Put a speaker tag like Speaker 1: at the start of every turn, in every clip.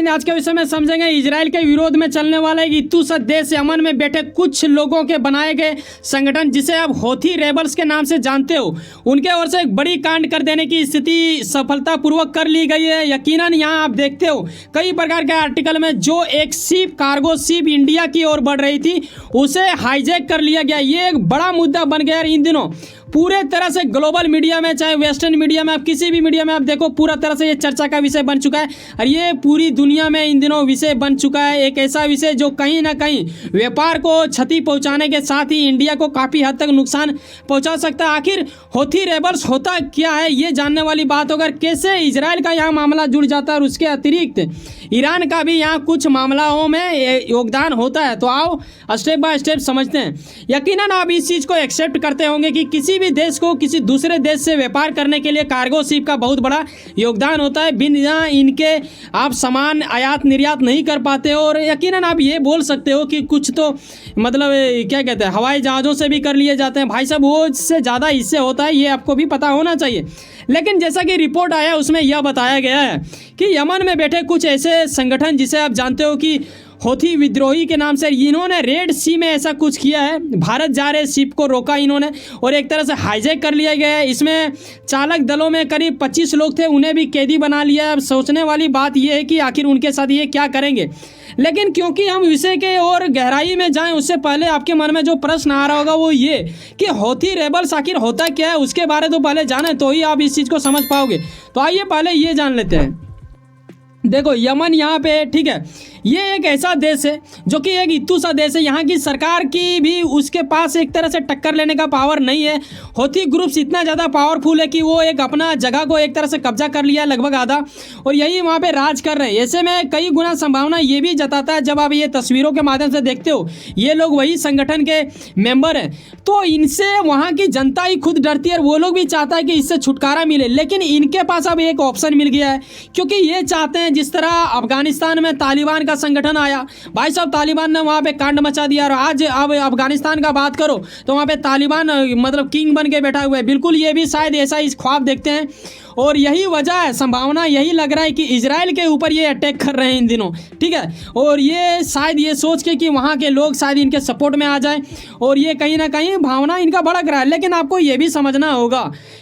Speaker 1: लेकिन आज के विषय में समझेंगे इजराइल के विरोध में चलने वाला एक इतू सा देश यमन में बैठे कुछ लोगों के बनाए गए संगठन जिसे आप हौथी रेबल्स के नाम से जानते हो, उनके ओर से एक बड़ी कांड कर देने की स्थिति सफलतापूर्वक कर ली गई है। यकीनन यहाँ आप देखते हो कई प्रकार के आर्टिकल में जो एक शिप कार्गो शिप इंडिया की ओर बढ़ रही थी उसे हाईजैक कर लिया गया। ये एक बड़ा मुद्दा बन गया इन दिनों पूरे तरह से ग्लोबल मीडिया में, चाहे वेस्टर्न मीडिया में, आप किसी भी मीडिया में आप देखो, पूरा तरह से ये चर्चा का विषय बन चुका है और ये पूरी दुनिया में इन दिनों विषय बन चुका है। एक ऐसा विषय जो कहीं ना कहीं व्यापार को क्षति पहुंचाने के साथ ही इंडिया को काफ़ी हद तक नुकसान पहुंचा सकता है। आखिर हौथी रेबल्स होता क्या है ये जानने वाली बात होकर कैसे इजराइल का यहाँ मामला जुड़ जाता है और उसके अतिरिक्त ईरान का भी यहाँ कुछ मामलों में योगदान होता है। तो आओ स्टेप बाय स्टेप समझते हैं। यकीनन आप इस चीज़ को एक्सेप्ट करते होंगे कि किसी भी देश को किसी दूसरे देश से व्यापार करने के लिए कार्गो शिप का बहुत बड़ा योगदान होता है। बिना इनके आप सामान आयात निर्यात नहीं कर पाते हो। और यकीनन आप ये बोल सकते हो कि कुछ तो मतलब क्या कहते हैं हवाई जहाज़ों से भी कर लिए जाते हैं। भाई साहब वो इससे ज़्यादा इससे होता है, ये आपको भी पता होना चाहिए। लेकिन जैसा कि रिपोर्ट आया उसमें यह बताया गया है कि यमन में बैठे कुछ ऐसे संगठन जिसे आप जानते हो कि हौथी विद्रोही के नाम से, इन्होंने रेड सी में ऐसा कुछ किया है। भारत जा रहे शिप को रोका इन्होंने और एक तरह से हाईजैक कर लिया गया है। इसमें चालक दलों में करीब 25 लोग थे, उन्हें भी कैदी बना लिया है। अब सोचने वाली बात यह है कि आखिर उनके साथ ये क्या करेंगे। लेकिन क्योंकि हम विषय के और गहराई में जाएं उससे पहले आपके मन में जो प्रश्न आ रहा होगा वो ये कि हौथी रेबल्स आखिर होता क्या है, उसके बारे तो पहले जाने तो ही आप इस चीज़ को समझ पाओगे। तो आइए पहले ये जान लेते हैं। देखो यमन यहाँ पे ठीक है, ये एक ऐसा देश है जो कि एक इतू सा देश है। यहाँ की सरकार की भी उसके पास एक तरह से टक्कर लेने का पावर नहीं है। हौथी ग्रुप्स इतना ज़्यादा पावरफुल है कि वो एक अपना जगह को एक तरह से कब्जा कर लिया लगभग आधा और यही वहाँ पे राज कर रहे हैं। ऐसे में कई गुना संभावना ये भी जताता है, जब आप ये तस्वीरों के माध्यम से देखते हो ये लोग वही संगठन के मेंबर हैं, तो इनसे वहाँ की जनता ही खुद डरती है और वो लोग भी चाहता है कि इससे छुटकारा मिले। लेकिन इनके पास अब एक ऑप्शन मिल गया है, क्योंकि ये चाहते हैं जिस तरह अफगानिस्तान में तालिबान का संगठन आया, भाई साहब तालिबान ने वहाँ पे कांड मचा दिया और आज अब अफगानिस्तान का बात करो तो वहाँ पे तालिबान मतलब किंग बन के बैठा हुआ है। बिल्कुल ये भी शायद ऐसा इस ख्वाब देखते हैं और यही वजह है, संभावना यही लग रहा है कि इजराइल के ऊपर ये अटैक कर रहे हैं इन दिनों, ठीक है। और ये शायद ये सोच के कि वहाँ के लोग शायद इनके सपोर्ट में आ जाएं और ये कहीं ना कहीं भावना इनका भड़क रहा है। लेकिन आपको ये भी समझना होगा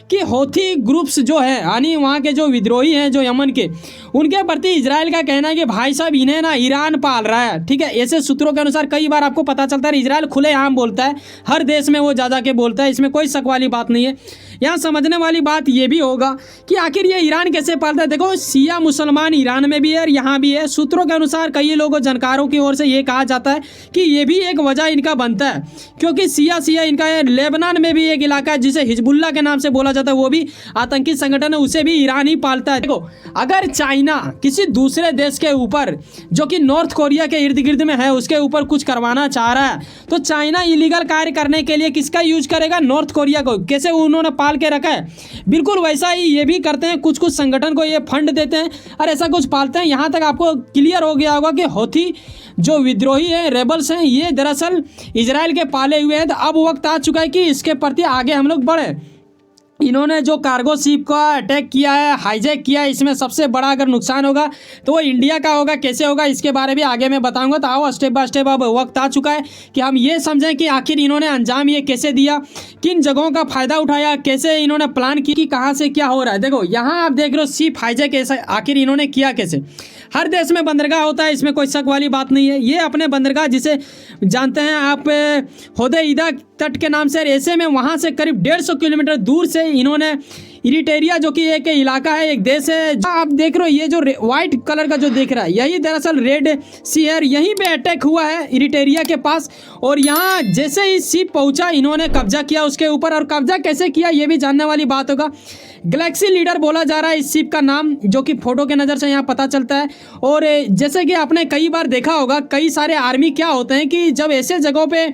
Speaker 1: कि हौथी ग्रुप्स जो है यानी वहाँ के जो विद्रोही हैं जो यमन के, उनके प्रति इजराइल का कहना है कि भाई साहब इन्हें ना ईरान पाल रहा है, ठीक है। ऐसे सूत्रों के अनुसार कई बार आपको पता चलता है इजराइल खुलेआम बोलता है, हर देश में वो जा के बोलता है, इसमें कोई शक वाली बात नहीं है। यहाँ समझने वाली बात ये भी होगा कि आखिर ये ईरान कैसे पालता है। देखो शिया मुसलमान ईरान में भी है और यहाँ भी है। सूत्रों के अनुसार कई लोगों जानकारों की ओर से ये कहा जाता है कि ये भी एक वजह इनका बनता है, क्योंकि शिया इनका लेबनान में भी एक इलाका है जिसे हिजबुल्ला के नाम से बोला जाता है, वो भी आतंकी संगठन है, उसे भी ईरान ही पालता है। देखो अगर चाइना किसी दूसरे देश के ऊपर जो कि नॉर्थ कोरिया के इर्द गिर्द में है उसके ऊपर कुछ करवाना चाह रहा है तो चाइना इलीगल कार्य करने के लिए किसका यूज करेगा, नॉर्थ कोरिया को। कैसे उन्होंने पाल के रखा है, बिल्कुल वैसा ही ये भी करते हैं। कुछ कुछ संगठन को ये फंड देते हैं और ऐसा कुछ पालते हैं। यहाँ तक आपको क्लियर हो गया होगा कि हौथी जो विद्रोही है रेबल्स हैं ये दरअसल इजराइल के पाले हुए हैं। तो अब वक्त आ चुका है कि इसके प्रति आगे हम लोग बढ़े। इन्होंने जो कार्गो शिप का अटैक किया है, हाईजैक किया है, इसमें सबसे बड़ा अगर नुकसान होगा तो वो इंडिया का होगा। कैसे होगा इसके बारे में आगे मैं बताऊंगा। तो आओ स्टेप बाय स्टेप अब वक्त आ चुका है कि हम ये समझें कि आखिर इन्होंने अंजाम ये कैसे दिया, किन जगहों का फ़ायदा उठाया, कैसे इन्होंने प्लान की कि कहाँ से क्या हो रहा है। देखो यहाँ आप देख रहे हो शिप हाईजैक ऐसा आखिर इन्होंने किया कैसे। हर देश में बंदरगाह होता है, इसमें कोई शक वाली बात नहीं है। ये अपने बंदरगाह जिसे जानते हैं आप होदेईदा तट के नाम से, ऐसे में वहाँ से करीब 150 किलोमीटर दूर से इन्होंने इरिटेरिया जो कि एक इलाका है, एक देश है, आप देख रहे हो ये जो व्हाइट कलर का जो दिख रहा है यही दरअसल रेड सी है। यहीं पे अटैक हुआ है इरिटेरिया के पास और यहाँ जैसे ही शिप पहुंचा इन्होंने कब्जा किया उसके ऊपर। और कब्जा कैसे किया ये भी जानने वाली बात होगा। गैलेक्सी लीडर बोला जा रहा है इस शिप का नाम, जो कि फोटो के नज़र से यहाँ पता चलता है। और जैसे कि आपने कई बार देखा होगा कई सारे आर्मी क्या होते हैं कि जब ऐसे जगहों पे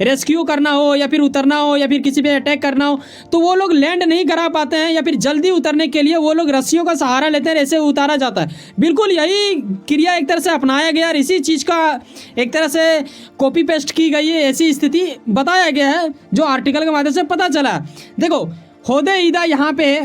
Speaker 1: रेस्क्यू करना हो या फिर उतरना हो या फिर किसी पे अटैक करना हो तो वो लोग लैंड नहीं करा पाते हैं या फिर जल्दी उतरने के लिए वो लोग रस्सियों का सहारा लेते हैं, ऐसे उतारा जाता है। बिल्कुल यही क्रिया एक तरह से अपनाया गया और इसी चीज़ का एक तरह से कॉपी पेस्ट की गई है, ऐसी स्थिति बताया गया है जो आर्टिकल के माध्यम से पता चला। देखो होदेईदा यहाँ पे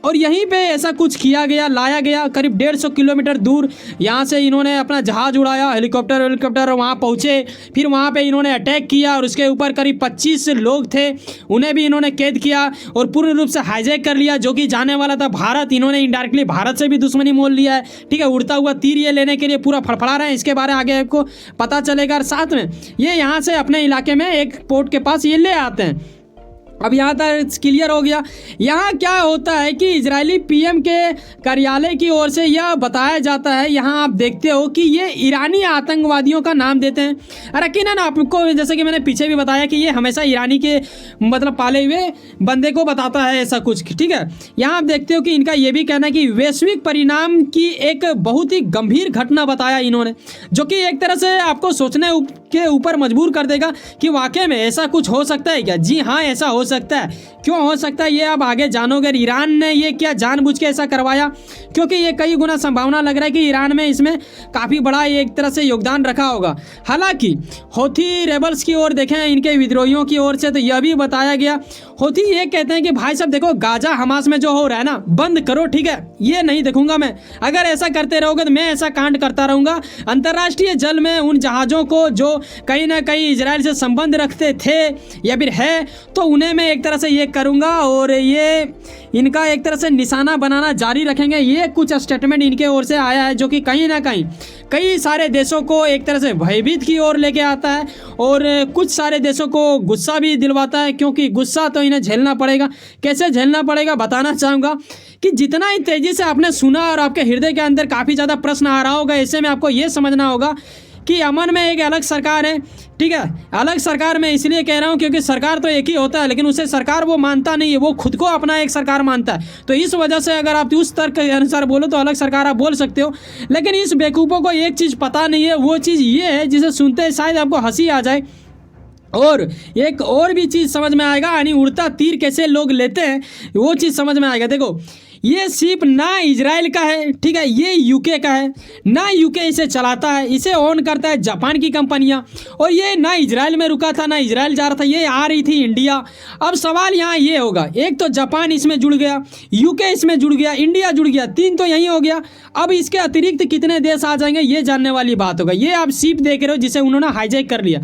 Speaker 1: और यहीं पे ऐसा कुछ किया गया, लाया गया करीब 150 किलोमीटर दूर। यहाँ से इन्होंने अपना जहाज़ उड़ाया, हेलीकॉप्टर वहाँ पहुँचे, फिर वहाँ पे इन्होंने अटैक किया और उसके ऊपर करीब 25 लोग थे, उन्हें भी इन्होंने कैद किया और पूर्ण रूप से हाईजैक कर लिया, जो कि जाने वाला था भारत। इन्होंने इनडायरेक्टली भारत से भी दुश्मनी मोल लिया है, ठीक है। उड़ता हुआ तीर ये लेने के लिए पूरा फड़फड़ा रहे हैं, इसके बारे में आगे आपको पता चलेगा। और साथ में ये यहाँ से अपने इलाके में एक पोर्ट के पास ये ले आते हैं। अब यहाँ तक क्लियर हो गया। यहाँ क्या होता है कि इजरायली पीएम के कार्यालय की ओर से यह बताया जाता है, यहाँ आप देखते हो कि ये ईरानी आतंकवादियों का नाम देते हैं। यकीनन आपको जैसे कि मैंने पीछे भी बताया कि ये हमेशा ईरानी के मतलब पाले हुए बंदे को बताता है ऐसा कुछ, ठीक है। यहाँ आप देखते हो कि इनका ये भी कहना है कि वैश्विक परिणाम की एक बहुत ही गंभीर घटना बताया इन्होंने, जो कि एक तरह से आपको सोचने के ऊपर मजबूर कर देगा कि वाकई में ऐसा कुछ हो सकता है क्या। जी हाँ, ऐसा हो सकता है। क्यों हो सकता है ये आप आगे जानोगे। ईरान ने ये क्या जानबूझ के ऐसा करवाया, क्योंकि ये कई गुना संभावना लग रहा है कि ईरान में इसमें काफ़ी बड़ा एक तरह से योगदान रखा होगा। हालांकि हौथी रेबल्स की ओर देखें, इनके विद्रोहियों की ओर से, तो यह भी बताया गया। हौथी ये कहते हैं कि भाई साहब देखो, गाजा हमास में जो हो रहा है ना, बंद करो, ठीक है। ये नहीं देखूंगा मैं, अगर ऐसा करते रहोगे तो मैं ऐसा कांड करता रहूंगा। अंतर्राष्ट्रीय जल में उन जहाज़ों को जो कहीं ना कहीं इजराइल से संबंध रखते थे या फिर है, तो उन्हें मैं एक तरह से ये करूंगा और ये इनका एक तरह से निशाना बनाना जारी रखेंगे। ये कुछ स्टेटमेंट इनके ओर से आया है, जो कि कहीं ना कहीं कई सारे देशों को एक तरह से भयभीत की ओर लेके आता है और कुछ सारे देशों को गुस्सा भी दिलवाता है, क्योंकि गुस्सा तो इन्हें झेलना पड़ेगा। कैसे झेलना पड़ेगा बताना चाहूँगा कि जितना ही तेज़ी से आपने सुना और आपके हृदय के अंदर काफ़ी ज़्यादा प्रश्न आ रहा होगा, ऐसे में आपको ये समझना होगा कि अमन में एक अलग सरकार है, ठीक है। अलग सरकार मैं इसलिए कह रहा हूँ क्योंकि सरकार तो एक ही होता है, लेकिन उसे सरकार वो मानता नहीं है, वो खुद को अपना एक सरकार मानता है। तो इस वजह से अगर आप उस तर्क के अनुसार बोलो तो अलग सरकार आप बोल सकते हो, लेकिन इस बेवकूफ़ों को एक चीज़ पता नहीं है। वो चीज़ ये है जिसे सुनते ही शायद आपको हंसी आ जाए, और एक और भी चीज़ समझ में आएगा, यानी उड़ता तीर कैसे लोग लेते हैं वो चीज़ समझ में आएगा। देखो, ये शिप ना इजराइल का है, ठीक है, ये यूके का है। ना यूके इसे चलाता है, इसे ऑन करता है जापान की कंपनियां, और ये ना इजराइल में रुका था, ना इजराइल जा रहा था, ये आ रही थी इंडिया। अब सवाल यहाँ ये होगा, एक तो जापान इसमें जुड़ गया, यूके इसमें जुड़ गया, इंडिया जुड़ गया, 3 तो यही हो गया। अब इसके अतिरिक्त कितने देश आ जाएंगे ये जानने वाली बात होगा। ये आप शिप देख रहे हो जिसे उन्होंने हाईजैक कर लिया।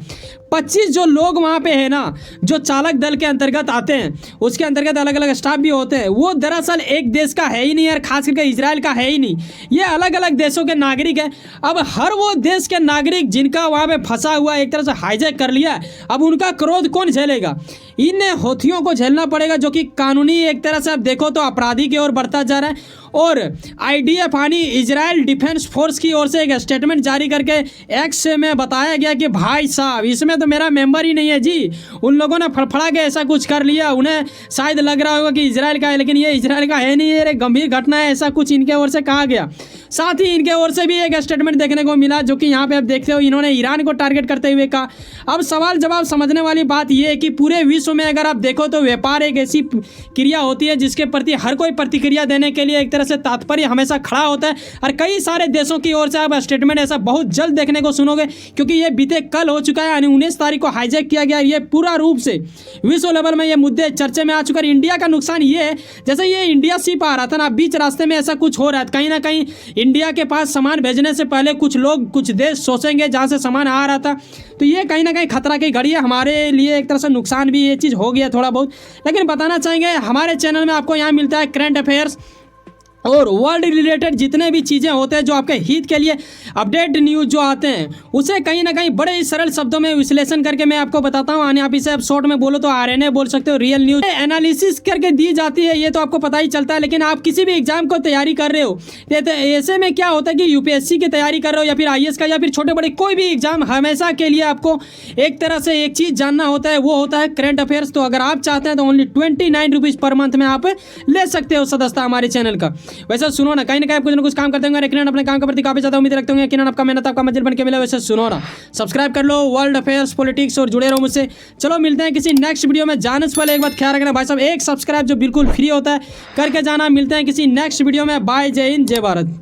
Speaker 1: 25 जो लोग वहाँ पे है ना, जो चालक दल के अंतर्गत आते हैं, उसके अंतर्गत अलग अलग स्टाफ भी होते हैं, वो दरअसल एक देश का है ही नहीं यार, खास करके इजराइल का है ही नहीं। ये अलग अलग देशों के नागरिक है। अब हर वो देश के नागरिक जिनका वहाँ पे फंसा हुआ एक तरह से हाईजैक कर लिया, अब उनका क्रोध कौन झेलेगा। इन हौथियों को झेलना पड़ेगा, जो कि कानूनी एक तरह से आप देखो तो अपराधी की ओर बढ़ता जा रहा है। और IDF यानी इजराइल डिफेंस फोर्स की ओर से एक स्टेटमेंट जारी करके एक्स में बताया गया कि भाई साहब इसमें तो मेरा मेंबर ही नहीं है जी। उन लोगों ने फड़फड़ा के ऐसा कुछ कर लिया, उन्हें शायद लग रहा होगा कि इजराइल का है, लेकिन ये इजराइल का है नहीं, ये गंभीर घटना है, ऐसा कुछ इनके ओर से कहा गया। साथ ही इनके ओर से भी एक स्टेटमेंट देखने को मिला, जो कि यहाँ पे आप देखते हो इन्होंने ईरान को टारगेट करते हुए कहा। अब सवाल जवाब समझने वाली बात यह है कि पूरे विश्व में अगर आप देखो तो व्यापार एक ऐसी क्रिया होती है जिसके प्रति हर कोई प्रतिक्रिया देने के लिए एक तरह से तात्पर्य हमेशा खड़ा होता है, और कई सारे देशों की ओर से आप स्टेटमेंट ऐसा बहुत जल्द देखने को सुनोगे, क्योंकि ये बीते कल हो चुका है, यानी 19 तारीख को हाईजैक किया गया। ये पूरा रूप से विश्व लेवल में ये मुद्दे चर्चे में आ चुके हैं। इंडिया का नुकसान ये है, जैसे ये इंडिया शिप आ रहा था ना, बीच रास्ते में ऐसा कुछ हो रहा है, कहीं ना कहीं इंडिया के पास सामान भेजने से पहले कुछ लोग कुछ देश सोचेंगे जहाँ से सामान आ रहा था, तो ये कहीं ना कहीं खतरा की घड़ी है हमारे लिए, एक तरह से नुकसान भी ये चीज़ हो गया थोड़ा बहुत। लेकिन बताना चाहेंगे हमारे चैनल में आपको यहाँ मिलता है करंट अफेयर्स और वर्ल्ड रिलेटेड जितने भी चीज़ें होते हैं जो आपके हित के लिए अपडेट न्यूज़ जो आते हैं, उसे कहीं ना कहीं बड़े ही सरल शब्दों में विश्लेषण करके मैं आपको बताता हूँ। आप इसे आप शॉर्ट में बोलो तो RNA बोल सकते हो, रियल न्यूज़ एनालिसिस करके दी जाती है, ये तो आपको पता ही चलता है। लेकिन आप किसी भी एग्जाम को तैयारी कर रहे हो, तो ऐसे में क्या होता है कि UPSC की तैयारी कर रहे हो या फिर IAS का या फिर छोटे बड़े कोई भी एग्जाम, हमेशा के लिए आपको एक तरह से एक चीज़ जानना होता है, वो होता है करंट अफेयर्स। तो अगर आप चाहते हैं तो ओनली 29 रुपीज़ पर मंथ में आप ले सकते हो सदस्यता हमारे चैनल का। वैसे सुनो ना, कहीं ना कहीं कुछ ना कुछ काम करते होंगे, यकीनन अपने काम के प्रति काफी ज्यादा उम्मीद रखते होंगे, यकीनन आपका मेहनत आपका मंजिल बन के मिला। वैसे सुनो ना, सब्सक्राइब कर लो वर्ल्ड अफेयर्स पॉलिटिक्स और जुड़े रहो मुझसे। चलो मिलते हैं किसी नेक्स्ट वीडियो में। जाने से पहले एक बात ख्याल रखना भाई साहब, एक सब्सक्राइब जो बिल्कुल फ्री होता है करके जाना। मिलते हैं किसी नेक्स्ट वीडियो में। बाय, जय हिंद, जय भारत।